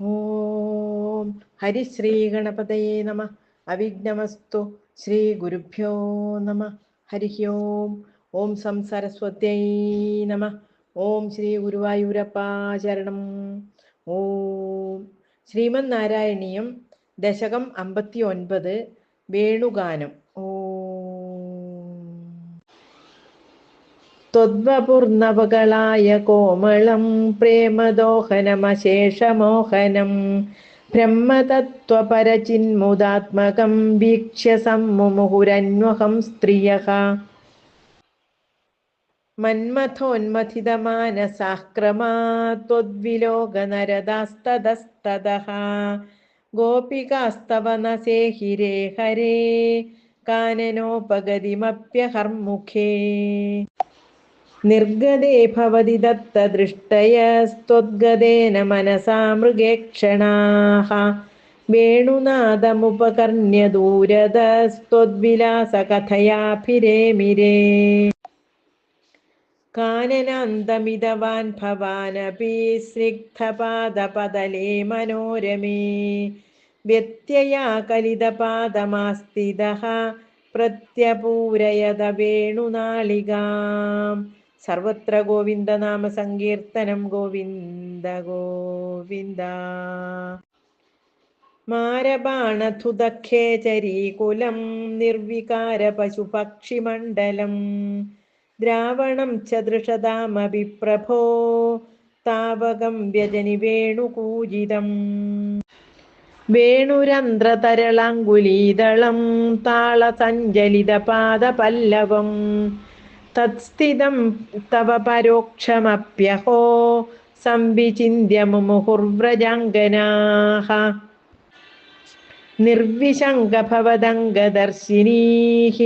ഓം ഹരിശ്രീ ഗണപതയേ നമ. അവിഘ്നമസ്തു. ശ്രീ ഗുരുഭ്യോ നമ. ഹരി ഓം. ഓം സം സരസ്വത്യൈ നമ. ഓം ശ്രീ ഗുരുവായൂരപ്പ ശരണം. ഓം ശ്രീമന് നാരായണീയം ദശകം 59 വേണുഗാനം. ത്വദ്വപുർനവകളായ കോമളം പ്രേമദോഹനമശേഷമോഹനം ബ്രഹ്മതത്വപരചിന്മുദാത്മകം വീക്ഷ്യ സമ്മുമുഹുരന്വഹം സ്ത്രിയഃ മന്മഥോന്മഥിതമാനസാഃ ക്രമാത് ത്വദ്വിലോകനരദാസ്തതസ്തതഃ ഗോപികാസ്തവ നസേഹിരേ ഹരേ കാനനോപഗതിമപ്യഹർമുഖേ നിർഗതേ ഭവതി ദത്തദൃഷ്ടയസ്ത്വദ്ഗതേന മനസാ മൃഗേക്ഷണാഃ വേണുനാദമുപകർണ്യ ദൂരതസ്ത്വദ്വിലാസകഥയാഭിരേമിരേ കാനനാന്തമിതവാൻ ഭവാനപി സ്നിഗ്ധപാദപതലേ മനോരമേ വ്യത്യയാകലിതപാദമാസ്തിതഃ പ്രത്യപൂരയത വേണുനാളികാം. സർവത്ര ഗോവിന്ദനാമ സങ്കീർത്തനം. ഗോവിന്ദ ഗോവിന്ദ. മാരബാണധുതഖേചരീകുലം നിർവികാര പശുപക്ഷിമണ്ഡലം ദ്രാവണം ച ദൃഷതാമപി പ്രഭോ താവകം വ്യജനി വേണുകൂജിതം വേണുരന്ധ്രതരളാങ്കുലീദളം താളസഞ്ചലിതപാദപല്ലവം തത്സ്ഥിതം തവ പരോക്ഷമപ്യഹോ സംവിചിന്യ മുമുഹുർവ്രജാംഗനാഃ നിർവിശങ്കഭവദംഗദർശിനീഃ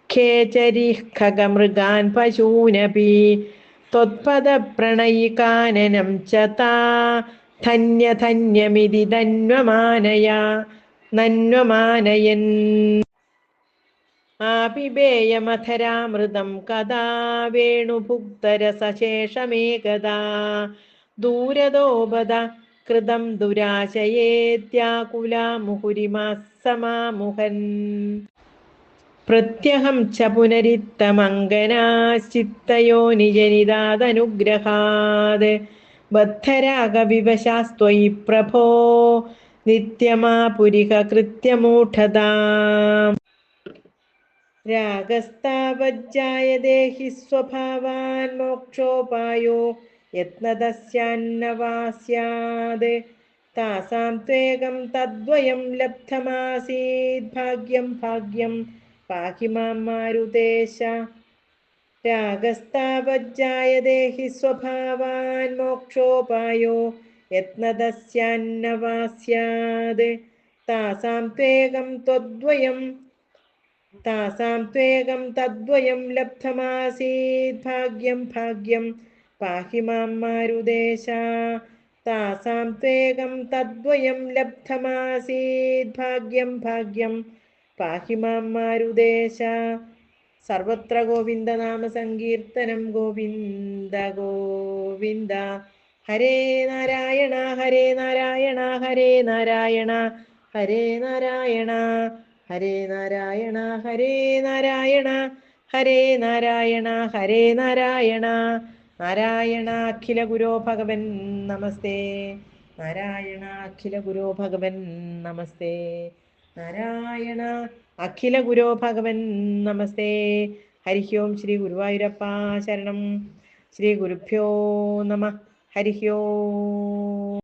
ഖേചരീഃ ഖഗമൃഗാൻ പശൂനപി ത്വത്പദപ്രണയികാനനം ച താ ധന്യധന്യമിതി നന്വമാനയൻ ആപിബേയമധരാമൃതം കഥാ വേണുഭുക്തരസശേഷമേകദാ ദൂരദോപദ കൃതം ദുരാശയേത്യാകുലാമുഹുരിമാസമാമുഹൻ പ്രത്യഹം ച പുനരിത്തമങ്കനാശ്ചിത്തയോനിജനിതാദനുഗ്രഹാത് ബദ്ധരാഗവിവശാസ്ത്വയി പ്രഭോ നിത്യമാപുരിഹ കൃത്യമൂഢതാം രാഗസ്താവജ്ജായതേ ഹി സ്വഭാവാൻ മോക്ഷോപായോ യത്നതസ്യാന്നവാ സ്യാത് താസാം ത്വേകം തദ്വയം ലബ്ധമാസീത് ഭാഗ്യം ഭാഗ്യം പാഹി മാം മാരുതേശ രാഗസ്താവജ്ജായതേ ഹി സ്വഭാവാൻ മോക്ഷോപായോ യത്നതസ്യാന്നവാ സ്യാത് താസാം ത്വേകം തദ്വയം ലബ്ധമാസീത് ഭാഗ്യം ഭാഗ്യം പാഹി മാം മാരുതേശ താസാം ത്വേകം തദ്വയം ലബ്ധമാസീത് ഭാഗ്യം ഭാഗ്യം പാഹി മാം മാരുതേശ. സർവത്ര ഗോവിന്ദനാമ സങ്കീർത്തനം. ഗോവിന്ദ ഗോവിന്ദ. ഹരേ നാരായണ ഹരേ നാരായണ ഹരേ നാരായണ ഹരേ നാരായണ ഹരേ നാരായണ ഹരേ നാരായണ ഹരേ നാരായണ ഹരേ നാരായണ. നാരായണ അഖില ഗുരോ ഭഗവൻ നമസ്തേ. നാരായണ അഖില ഗുരോ ഭഗവൻ നമസ്തേ. നാരായണ അഖില ഗുരോ ഭഗവൻ നമസ്തേ. ഹരി ഓം. ശ്രീ ഗുരുവായൂരപ്പ ശരണം. ശ്രീ ഗുരുഭ്യോ നമ. ഹരി ഓം.